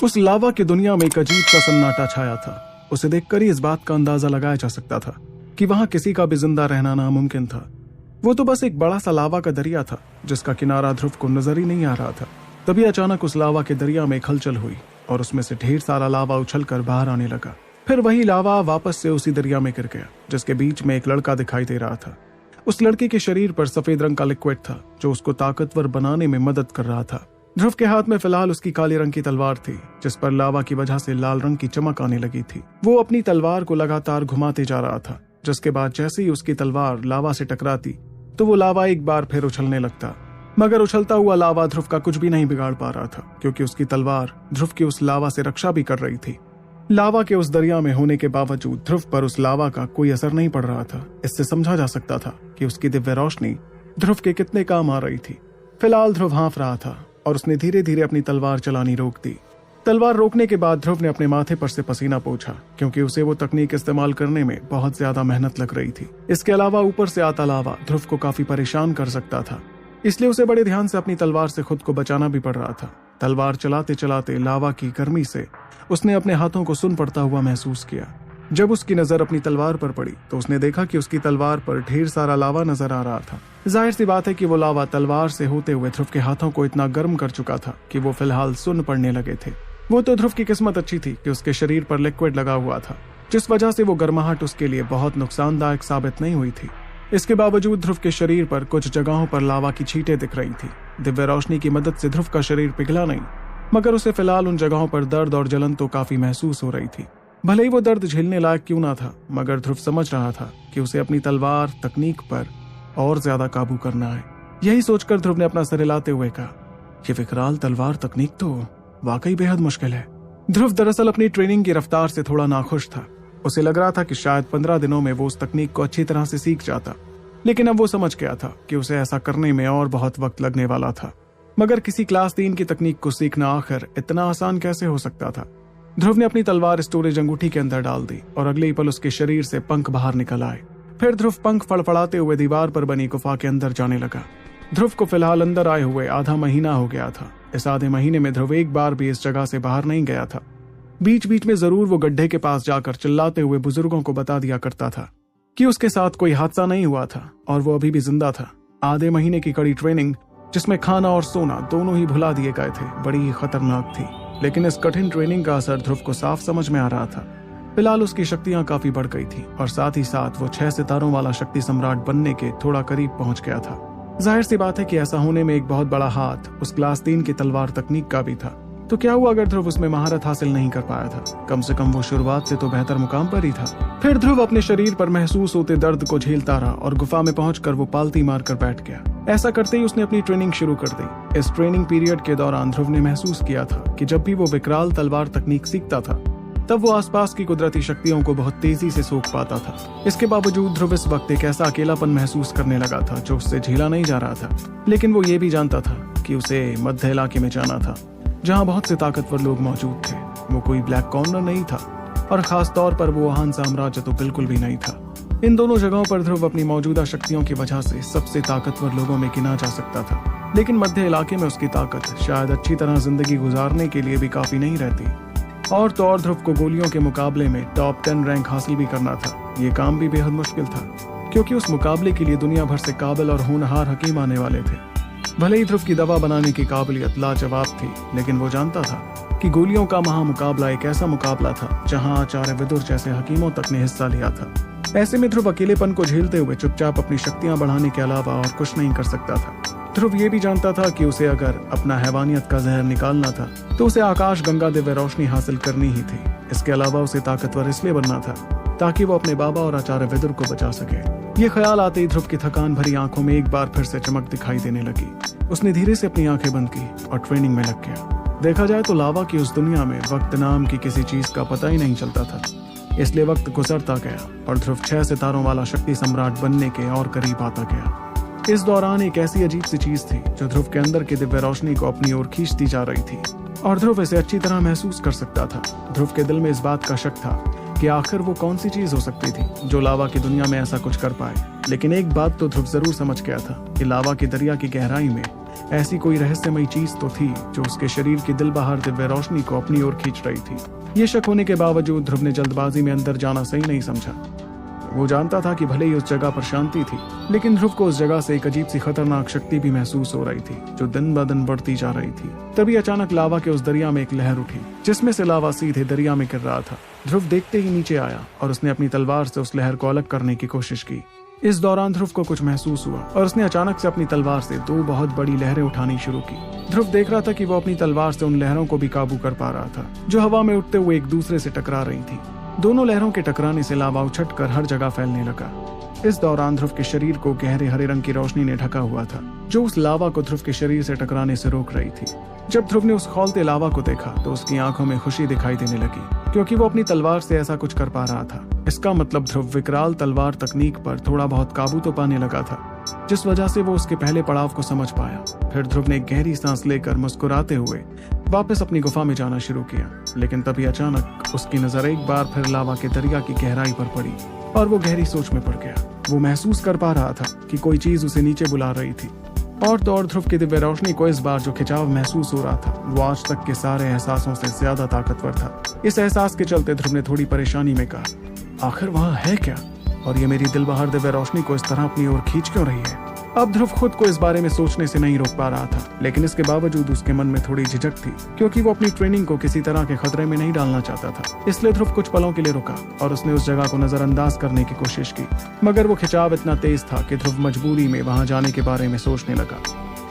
उस लावा की दुनिया में एक अजीब सा सन्नाटा छाया था। उसे देखकर ही इस बात का अंदाजा लगाया जा सकता था कि वहां किसी का भी जिंदा रहना नामुमकिन था। वो तो बस एक बड़ा सा लावा का दरिया था जिसका किनारा ध्रुव को नजर ही नहीं आ रहा था। तभी अचानक उस लावा के दरिया में हलचल हुई और उसमें से ढेर सारा लावा उछलकर बाहर आने लगा। फिर वही लावा वापस से उसी दरिया में गिर गया जिसके बीच में एक लड़का दिखाई दे रहा था। उस लड़के के शरीर पर सफेद रंग का लिक्विड था जो उसको ताकतवर बनाने में मदद कर रहा था। ध्रुव के हाथ में फिलहाल उसकी काले रंग की तलवार थी जिस पर लावा की वजह से लाल रंग की चमक आने लगी थी। वो अपनी तलवार को लगातार घुमाते जा रहा था, जिसके बाद जैसे ही उसकी तलवार लावा से टकराती तो वो लावा एक बार फिर उछलने लगता। मगर उछलता हुआ लावा ध्रुव का कुछ भी नहीं बिगाड़ पा रहा था क्योंकि उसकी तलवार ध्रुव की उस लावा से रक्षा भी कर रही थी। लावा के उस दरिया में होने के बावजूद ध्रुव पर उस लावा का कोई असर नहीं पड़ रहा था। इससे समझा जा सकता था कि उसकी दिव्य रोशनी ध्रुव के कितने काम आ रही थी। फिलहाल ध्रुव हाँफ रहा था और उसने धीरे धीरे अपनी तलवार चलानी रोक दी। तलवार रोकने के बाद ध्रुव ने अपने माथे पर से पसीना पोंछा क्योंकि उसे वो तकनीक इस्तेमाल करने में बहुत ज्यादा मेहनत लग रही थी। इसके अलावा ऊपर से आता लावा ध्रुव को काफी परेशान कर सकता था, इसलिए उसे बड़े ध्यान से अपनी तलवार से खुद को बचाना भी पड़ रहा था। तलवार चलाते चलाते लावा की गर्मी से उसने अपने हाथों को सुन पड़ता हुआ महसूस किया। जब उसकी नजर अपनी तलवार पर पड़ी तो उसने देखा कि उसकी तलवार पर ढेर सारा लावा नजर आ रहा था। जाहिर सी बात है कि वो लावा तलवार से होते हुए ध्रुव के हाथों को इतना गर्म कर चुका था कि वो फिलहाल सुन्न पड़ने लगे थे। वो तो ध्रुव की किस्मत अच्छी थी कि उसके शरीर पर लिक्विड लगा हुआ था, जिस वजह से वो गर्माहट उसके लिए बहुत नुकसानदायक साबित नहीं हुई थी। इसके बावजूद ध्रुव के शरीर पर कुछ जगहों पर लावा की छींटें दिख रही थी। दिव्य रोशनी की मदद से ध्रुव का शरीर पिघला नहीं, मगर उसे फिलहाल उन जगहों पर दर्द और जलन तो काफी महसूस हो रही थी। भले ही वो दर्द झेलने लायक क्यों ना था, मगर ध्रुव समझ रहा था कि उसे अपनी तलवार तकनीक पर और ज्यादा काबू करना है। यही सोचकर ध्रुव ने अपना सर हिलाते हुए कहा, ये विकराल तलवार तकनीक तो वाकई बेहद मुश्किल है। ध्रुव दरअसल अपनी ट्रेनिंग की रफ्तार से थोड़ा नाखुश था। उसे लग रहा था कि शायद 15 दिनों में वो उस तकनीक को अच्छी तरह से सीख जाता, लेकिन अब वो समझ गया था कि उसे ऐसा करने में और बहुत वक्त लगने वाला था। मगर किसी क्लास 3 की तकनीक को सीखना आखिर इतना आसान कैसे हो सकता था। ध्रुव ने अपनी तलवार स्टोरेज अंगूठी के अंदर डाल दी और अगले ही पल उसके शरीर से पंख बाहर निकल आए। फिर ध्रुव पंख फड़फड़ाते हुए दीवार पर बनी गुफा के अंदर जाने लगा। ध्रुव को फिलहाल अंदर आए हुए आधा महीना हो गया था। इस आधे महीने में ध्रुव एक बार भी इस जगह से बाहर नहीं गया था। बीच बीच में जरूर वो गड्ढे के पास जाकर चिल्लाते हुए बुजुर्गों को बता दिया करता था कि उसके साथ कोई हादसा नहीं हुआ था और वो अभी भी जिंदा था। आधे महीने की कड़ी ट्रेनिंग जिसमें खाना और सोना दोनों ही भुला दिए गए थे, बड़ी ही खतरनाक थी। लेकिन इस कठिन ट्रेनिंग का असर ध्रुव को साफ समझ में आ रहा था। फिलहाल उसकी शक्तियां काफी बढ़ गई थी और साथ ही साथ वो 6 सितारों वाला शक्ति सम्राट बनने के थोड़ा करीब पहुंच गया था। जाहिर सी बात है कि ऐसा होने में एक बहुत बड़ा हाथ उस क्लास 3 की तलवार तकनीक का भी था। तो क्या हुआ अगर ध्रुव उसमें महारत हासिल नहीं कर पाया था? कम से कम वो शुरुआत से तो बेहतर मुकाम पर ही था। फिर ध्रुव अपने शरीर पर महसूस होते दर्द को झेलता रहा और गुफा में पहुंचकर वो पालती मारकर बैठ गया। ऐसा करते ही उसने अपनी ट्रेनिंग शुरू कर दी। इस ट्रेनिंग पीरियड के दौरान ध्रुव ने महसूस किया था कि जब भी वो विकराल तलवार तकनीक सीखता था तब वो आसपास की कुदरती शक्तियों को बहुत तेजी से सोख पाता था। इसके बावजूद ध्रुव इस वक्त एक ऐसा अकेलापन महसूस करने लगा था जो उससे झेला नहीं जा रहा था। लेकिन वो ये भी जानता था कि उसे मध्य इलाके में जाना था जहाँ बहुत से ताकतवर लोग मौजूद थे। वो कोई ब्लैक कॉर्नर नहीं था और खास तौर पर वो वहान साम्राज्य तो बिल्कुल भी नहीं था। इन दोनों जगहों पर ध्रुव अपनी मौजूदा शक्तियों की वजह से सबसे ताकतवर लोगों में गिना जा सकता था, लेकिन मध्य इलाके में उसकी ताकत शायद अच्छी तरह जिंदगी गुजारने के लिए भी काफी नहीं रहती। और तो और ध्रुव को गोलियों के मुकाबले में टॉप 10 रैंक हासिल भी करना था। ये काम भी बेहद मुश्किल था क्योंकि उस मुकाबले के लिए दुनिया भर से काबिल और होनहार हकीम आने वाले थे। भले ही ध्रुव की दवा बनाने की काबिलियत लाजवाब थी, लेकिन वो जानता था कि गोलियों का महामुकाबला एक ऐसा मुकाबला था जहां आचार्य विदुर जैसे हकीमों तक ने हिस्सा लिया था। ऐसे में ध्रुव अकेलेपन को झेलते हुए चुपचाप अपनी शक्तियां बढ़ाने के अलावा और कुछ नहीं कर सकता था। ध्रुव ये भी जानता था कि उसे अगर अपना हैवानियत का जहर निकालना था तो उसे आकाश गंगा दिव्य रोशनी हासिल करनी ही थी। इसके अलावा उसे ताकतवर इसलिए बनना था ताकि वो अपने बाबा और आचार्य विदुर को बचा सके। ये ख्याल आते ही ध्रुव की थकान भरी आंखों में एक बार फिर से चमक दिखाई देने लगी। उसने धीरे से अपनी आंखें बंद की और ट्रेनिंग में लग गया। देखा जाए तो लावा की उस दुनिया में वक्त नाम की किसी चीज का पता ही नहीं चलता था, इसलिए वक्त गुजरता गया और ध्रुव 6 सितारों वाला शक्ति सम्राट बनने के और करीब आता गया। इस दौरान एक ऐसी अजीब सी चीज थी जो ध्रुव के अंदर की दिव्य रोशनी को अपनी ओर खींचती जा रही थी और ध्रुव इसे अच्छी तरह महसूस कर सकता था। ध्रुव के दिल में इस बात का शक था कि आखिर वो कौन सी चीज हो सकती थी जो लावा की दुनिया में ऐसा कुछ कर पाए। लेकिन एक बात तो ध्रुव जरूर समझ गया था कि लावा की दरिया की गहराई में ऐसी कोई रहस्यमयी चीज तो थी जो उसके शरीर की दिल बहार दिव्य रोशनी को अपनी ओर खींच रही थी। ये शक होने के बावजूद ध्रुव ने जल्दबाजी में अंदर जाना सही नहीं समझा। वो जानता था कि भले ही उस जगह पर शांति थी, लेकिन ध्रुव को उस जगह से एक अजीब सी खतरनाक शक्ति भी महसूस हो रही थी जो दिन ब दिन बढ़ती जा रही थी। तभी अचानक लावा के उस दरिया में एक लहर उठी जिसमें से लावा सीधे दरिया में गिर रहा था। ध्रुव देखते ही नीचे आया और उसने अपनी तलवार से उस लहर को अलग करने की कोशिश की। इस दौरान ध्रुव को कुछ महसूस हुआ और उसने अचानक से अपनी तलवार से दो बहुत बड़ी लहरें उठानी शुरू की। ध्रुव देख रहा था कि वो अपनी तलवार से उन लहरों को भी काबू कर पा रहा था जो हवा में उठते हुए एक दूसरे से टकरा रही थी। दोनों लहरों के टकराने से लावा उछटकर हर जगह फैलने लगा। इस दौरान ध्रुव के शरीर को गहरे हरे रंग की रोशनी ने ढका हुआ था जो उस लावा को ध्रुव के शरीर से टकराने से रोक रही थी। जब ध्रुव ने उस खौलते लावा को देखा तो उसकी आंखों में खुशी दिखाई देने लगी क्योंकि वो अपनी तलवार से ऐसा कुछ कर पा रहा था। इसका मतलब ध्रुव विकराल तलवार तकनीक पर थोड़ा बहुत काबू तो पाने लगा था, जिस वजह से वो उसके पहले पड़ाव को समझ पाया। फिर ध्रुव ने एक गहरी सांस लेकर मुस्कुराते हुए वापस अपनी गुफा में जाना शुरू किया, लेकिन तभी अचानक उसकी नजर एक बार फिर लावा के दरिया की गहराई पर पड़ी और वो गहरी सोच में पड़ गया। वो महसूस कर पा रहा था कि कोई चीज उसे नीचे बुला रही थी। और तो और ध्रुव की दिव्य रोशनी को इस बार जो खिंचाव महसूस हो रहा था वो आज तक के सारे एहसासों से ज्यादा ताकतवर था। इस एहसास के चलते ध्रुव ने थोड़ी परेशानी में कहा, आखिर वहाँ है क्या और ये मेरी दिल बहार दिव्य रोशनी को इस तरह अपनी ओर खींच क्यों रही है। अब ध्रुव खुद को इस बारे में सोचने से नहीं रोक पा रहा था, लेकिन इसके बावजूद उसके मन में थोड़ी झिझक थी क्योंकि वो अपनी ट्रेनिंग को किसी तरह के खतरे में नहीं डालना चाहता था। इसलिए ध्रुव कुछ पलों के लिए रुका और उसने उस जगह को नजरअंदाज करने की कोशिश की, मगर वो खिंचाव इतना तेज था कि ध्रुव मजबूरी में वहां जाने के बारे में सोचने लगा।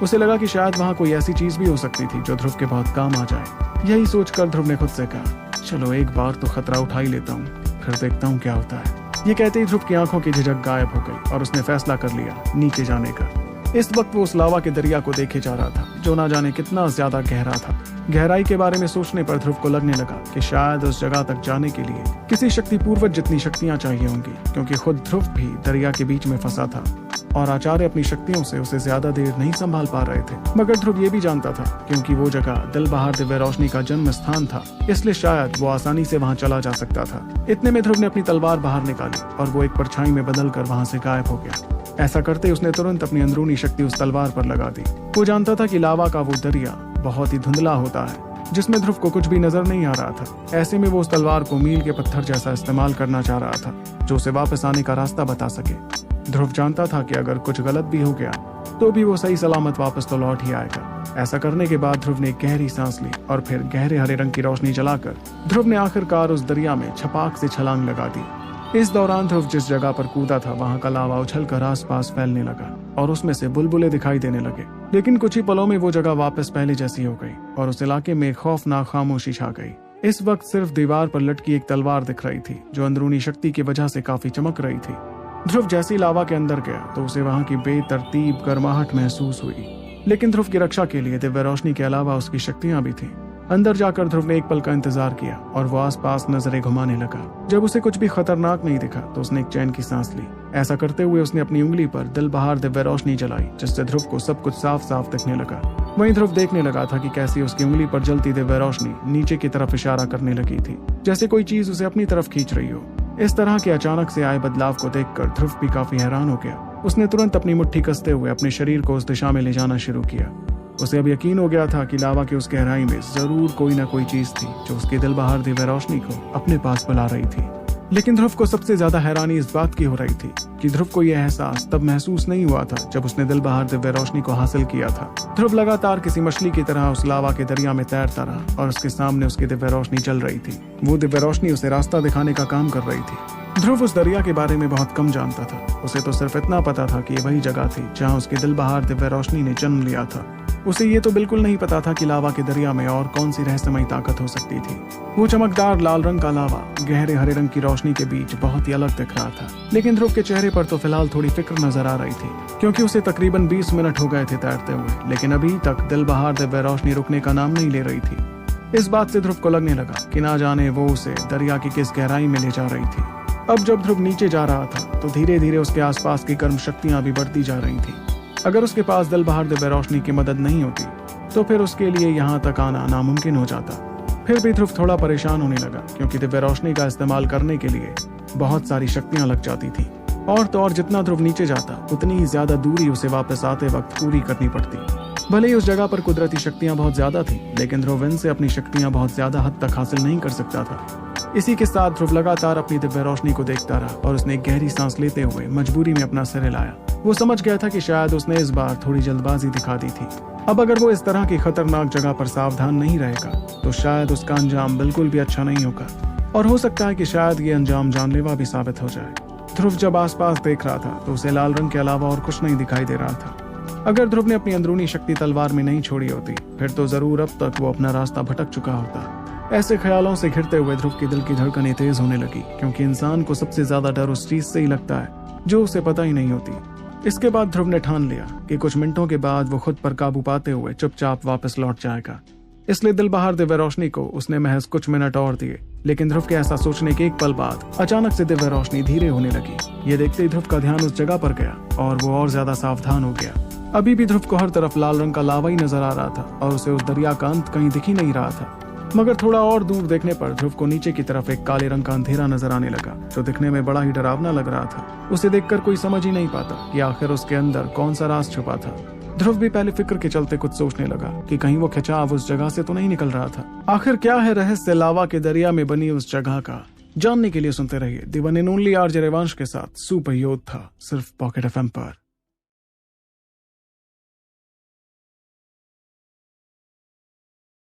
उसे लगा कि शायद वहां कोई ऐसी चीज भी हो सकती थी जो ध्रुव के बहुत काम आ जाए। यही सोचकर ध्रुव ने खुद से कहा, चलो एक बार तो खतरा उठा ही लेता हूँ, फिर देखता हूँ क्या होता है। ये कहते ही ध्रुव की आंखों की झिझक गायब हो गई और उसने फैसला कर लिया नीचे जाने का। इस वक्त वो उस लावा के दरिया को देखे जा रहा था जो ना जाने कितना ज्यादा गहरा था। गहराई के बारे में सोचने पर ध्रुव को लगने लगा कि शायद उस जगह तक जाने के लिए किसी शक्ति पूर्वज जितनी शक्तियां चाहिए होंगी, क्योंकि खुद ध्रुव भी दरिया के बीच में फंसा था और आचार्य अपनी शक्तियों से उसे ज्यादा देर नहीं संभाल पा रहे थे। मगर ध्रुव ये भी जानता था क्योंकि वो जगह दिल बहार दिव्य रोशनी का जन्म स्थान था, इसलिए शायद वो आसानी से वहां चला जा सकता था। इतने में ध्रुव ने अपनी तलवार बाहर निकाली और वो एक परछाई में बदलकर वहां से गायब हो गया। ऐसा करते उसने तुरंत अपनी अंदरूनी शक्ति उस तलवार पर लगा दी। वो जानता था कि लावा का वो दरिया बहुत ही धुंधला होता है जिसमें ध्रुव को कुछ भी नजर नहीं आ रहा था। ऐसे में वो उस तलवार को मील के पत्थर जैसा इस्तेमाल करना चाह रहा था जो उसे वापस आने का रास्ता बता सके। ध्रुव जानता था कि अगर कुछ गलत भी हो गया तो भी वो सही सलामत वापस तो लौट ही आएगा। ऐसा करने के बाद ध्रुव ने एक गहरी सांस ली और फिर गहरे हरे रंग की रोशनी जलाकर ध्रुव ने आखिरकार उस दरिया में छपाक से छलांग लगा दी। इस दौरान ध्रुव जिस जगह पर कूदा था वहां का लावा उछलकर आसपास फैलने लगा और उसमें से बुलबुले दिखाई देने लगे। लेकिन कुछ ही पलों में वो जगह वापस पहले जैसी हो गई और उस इलाके में खौफनाक खामोशी छा गई। इस वक्त सिर्फ दीवार पर लटकी एक तलवार दिख रही थी जो अंदरूनी शक्ति की वजह से काफी चमक रही थी। ध्रुव जैसे ही लावा के अंदर गया तो उसे वहां की बेतरतीब गर्माहट महसूस हुई, लेकिन ध्रुव की रक्षा के लिए दिव्य रोशनी के अलावा उसकी शक्तियां भी थीं। अंदर जाकर ध्रुव ने एक पल का इंतजार किया और वो आसपास नजरें घुमाने लगा। जब उसे कुछ भी खतरनाक नहीं दिखा तो उसने एक चैन की सांस ली। ऐसा करते हुए उसने अपनी उंगली पर दिल बहार दिव्य रोशनी जलाई जिससे ध्रुव को सब कुछ साफ साफ दिखने लगा। वहीं ध्रुव देखने लगा था कि कैसी उसकी उंगली पर जलती दिव्य रोशनी नीचे की तरफ इशारा करने लगी थी, जैसे कोई चीज उसे अपनी तरफ खींच रही हो। इस तरह के अचानक से आए बदलाव को देखकर ध्रुव भी काफी हैरान हो गया। उसने तुरंत अपनी मुट्ठी कसते हुए अपने शरीर को उस दिशा में ले जाना शुरू किया। उसे अब यकीन हो गया था कि लावा की उस गहराई में जरूर कोई ना कोई चीज थी जो उसकी दिल बहार दिव्य रोशनी को अपने पास बुला रही थी। लेकिन ध्रुव को सबसे ज्यादा हैरानी इस बात की हो रही थी कि ध्रुव को यह एहसास तब महसूस नहीं हुआ था जब उसने दिल बहार दिव्य रोशनी को हासिल किया था। ध्रुव लगातार किसी मछली की तरह उस लावा के दरिया में तैरता रहा और उसके सामने उसकी दिव्य रोशनी चल रही थी। वो दिव्य रोशनी उसे रास्ता दिखाने का काम कर रही थी। ध्रुव उस दरिया के बारे में बहुत कम जानता था। उसे तो सिर्फ इतना पता था कि ये वही जगह थी जहाँ उसकी दिल बहार दिव्य रोशनी ने जन्म लिया था। उसे ये तो बिल्कुल नहीं पता था कि लावा के दरिया में और कौन सी रहस्यमयी ताकत हो सकती थी। वो चमकदार लाल रंग का लावा गहरे हरे रंग की रोशनी के बीच बहुत ही अलग दिख रहा था, लेकिन ध्रुव के चेहरे पर तो फिलहाल थोड़ी फिक्र नजर आ रही थी क्योंकि उसे तकरीबन 20 मिनट हो गए थे तैरते हुए, लेकिन अभी तक दिल बहार दिव्य रोशनी रुकने का नाम नहीं ले रही थी। इस बात से ध्रुव को लगने लगा कि ना जाने वो उसे दरिया की किस गहराई में ले जा रही थी। अब जब ध्रुव नीचे जा रहा था तो धीरे धीरे उसके आसपास की कर्म शक्तियां भी बढ़ती जा रही थी। अगर उसके पास दिल बहार दिव्य रोशनी की मदद नहीं होती तो फिर उसके लिए यहाँ तक आना नामुमकिन हो जाता। फिर भी ध्रुव थोड़ा परेशान होने लगा क्योंकि दिव्य रोशनी का इस्तेमाल करने के लिए बहुत सारी शक्तियां लग जाती थी और तो और जितना ध्रुव नीचे जाता उतनी ही ज्यादा दूरी उसे वापस आते वक्त पूरी करनी पड़ती। भले ही उस जगह पर कुदरती शक्तियां बहुत ज्यादा थी, लेकिन ध्रुव इनसे अपनी शक्तियां बहुत ज्यादा हद तक हासिल नहीं कर सकता था। इसी के साथ ध्रुव लगातार अपनी दिव्य रोशनी को देखता रहा और उसने एक गहरी सांस लेते हुए मजबूरी में अपना सिर हिलाया। वो समझ गया था कि शायद उसने इस बार थोड़ी जल्दबाजी दिखा दी थी। अब अगर वो इस तरह की खतरनाक जगह पर सावधान नहीं रहेगा तो शायद उसका अंजाम बिल्कुल भी अच्छा नहीं होगा, और हो सकता है कि शायद ये अंजाम जानलेवा भी साबित हो जाए। ध्रुव जब आसपास देख रहा था तो उसे लाल रंग के अलावा और कुछ नहीं दिखाई दे रहा था। अगर ध्रुव ने अपनी अंदरूनी शक्ति तलवार में नहीं छोड़ी होती, फिर तो जरूर अब तक वो अपना रास्ता भटक चुका होता। ऐसे ख्यालों से घिरते हुए ध्रुव के दिल की धड़कनें तेज होने लगी, क्योंकि इंसान को सबसे ज्यादा डर उस चीज से ही लगता है जो उसे पता ही नहीं होती। इसके बाद ध्रुव ने ठान लिया कि कुछ मिनटों के बाद वो खुद पर काबू पाते हुए चुपचाप वापस लौट जाएगा। इसलिए दिल बहार दिव्य रोशनी को उसने महज कुछ मिनट और दिए। लेकिन ध्रुव के ऐसा सोचने के एक पल बाद अचानक से दिव्य रोशनी धीरे होने लगी। ये देखते ही ध्रुव का ध्यान उस जगह पर गया और वो और ज्यादा सावधान हो गया। अभी भी ध्रुव को हर तरफ लाल रंग का लावा ही नजर आ रहा था और उसे उस दरिया का अंत कहीं दिख ही नहीं रहा था। मगर थोड़ा और दूर देखने पर ध्रुव को नीचे की तरफ एक काले रंग का अंधेरा नजर आने लगा, जो दिखने में बड़ा ही डरावना लग रहा था। उसे देखकर कोई समझ ही नहीं पाता कि आखिर उसके अंदर कौन सा राज छुपा था। ध्रुव भी पहले फिक्र के चलते कुछ सोचने लगा कि कहीं वो खिंचाव उस जगह से तो नहीं निकल रहा था। आखिर क्या है रहस्य लावा के दरिया में बनी उस जगह का, जानने के लिए सुनते रहिए दी one and only RJ Revansh के साथ सुपर योद्धा, सिर्फ पॉकेट एफएम पर।